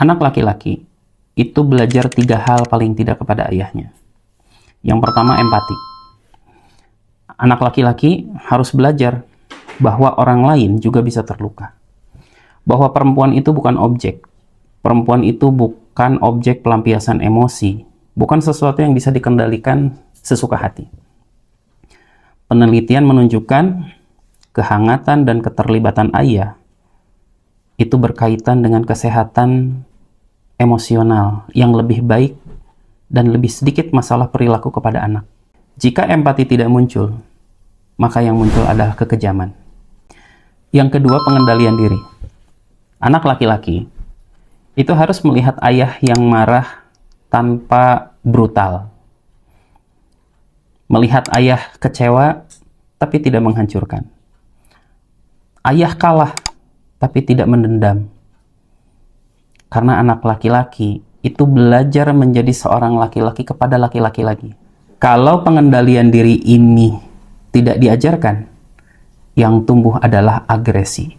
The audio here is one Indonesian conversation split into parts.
Anak laki-laki itu belajar 3 hal paling tidak kepada ayahnya. Yang pertama, empati. Anak laki-laki harus belajar bahwa orang lain juga bisa terluka. Bahwa perempuan itu bukan objek. Perempuan itu bukan objek pelampiasan emosi. Bukan sesuatu yang bisa dikendalikan sesuka hati. Penelitian menunjukkan kehangatan dan keterlibatan ayah itu berkaitan dengan kesehatan emosional yang lebih baik dan lebih sedikit masalah perilaku kepada anak. Jika empati tidak muncul, maka yang muncul adalah kekejaman. Yang kedua, pengendalian diri. Anak laki-laki itu harus melihat ayah yang marah tanpa brutal. Melihat ayah kecewa tapi tidak menghancurkan. Ayah kalah tapi tidak mendendam. Karena anak laki-laki itu belajar menjadi seorang laki-laki kepada laki-laki lagi. Kalau pengendalian diri ini tidak diajarkan, yang tumbuh adalah agresi.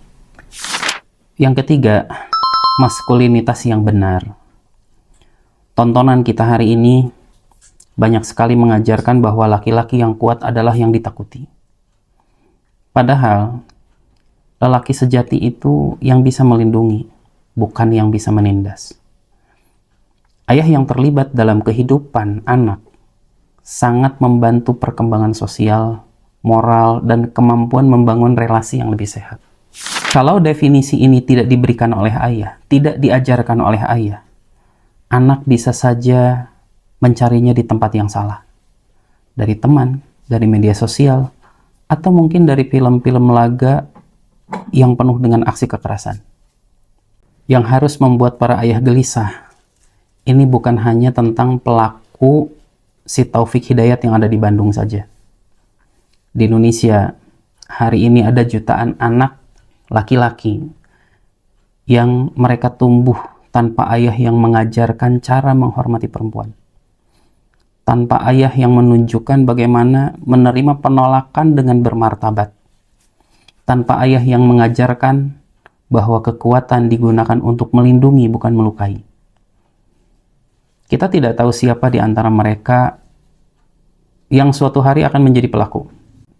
Yang ketiga, maskulinitas yang benar. Tontonan kita hari ini banyak sekali mengajarkan bahwa laki-laki yang kuat adalah yang ditakuti. Padahal, lelaki sejati itu yang bisa melindungi, bukan yang bisa menindas. Ayah yang terlibat dalam kehidupan anak sangat membantu perkembangan sosial, moral, dan kemampuan membangun relasi yang lebih sehat. Kalau definisi ini tidak diberikan oleh ayah, tidak diajarkan oleh ayah, anak bisa saja mencarinya di tempat yang salah. Dari teman, dari media sosial, atau mungkin dari film-film laga yang penuh dengan aksi kekerasan. Yang harus membuat para ayah gelisah, ini bukan hanya tentang pelaku si Taufik Hidayat yang ada di Bandung saja. Di Indonesia, hari ini ada jutaan anak laki-laki yang mereka tumbuh tanpa ayah yang mengajarkan cara menghormati perempuan. Tanpa ayah yang menunjukkan bagaimana menerima penolakan dengan bermartabat. Tanpa ayah yang mengajarkan bahwa kekuatan digunakan untuk melindungi bukan melukai. Kita tidak tahu siapa di antara mereka yang suatu hari akan menjadi pelaku.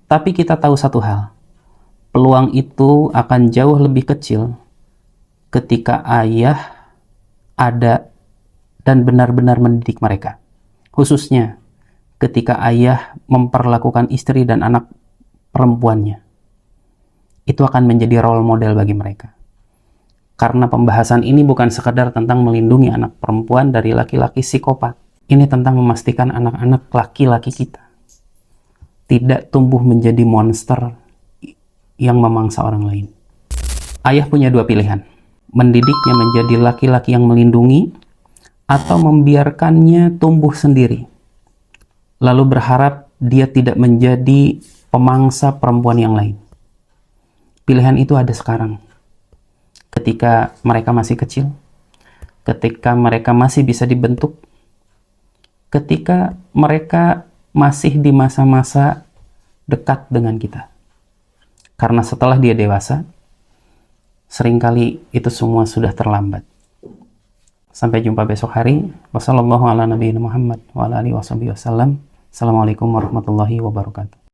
Tapi kita tahu satu hal, peluang itu akan jauh lebih kecil ketika ayah ada dan benar-benar mendidik mereka. Khususnya ketika ayah memperlakukan istri dan anak perempuannya. Itu akan menjadi role model bagi mereka. Karena pembahasan ini bukan sekedar tentang melindungi anak perempuan dari laki-laki psikopat. Ini tentang memastikan anak-anak laki-laki kita tidak tumbuh menjadi monster yang memangsa orang lain. Ayah punya 2 pilihan. Mendidiknya menjadi laki-laki yang melindungi atau membiarkannya tumbuh sendiri. Lalu berharap dia tidak menjadi pemangsa perempuan yang lain. Pilihan itu ada sekarang. Ketika mereka masih kecil, ketika mereka masih bisa dibentuk, ketika mereka masih di masa-masa dekat dengan kita. Karena setelah dia dewasa, seringkali itu semua sudah terlambat. Sampai jumpa besok hari. Wassalamualaikum warahmatullahi wabarakatuh.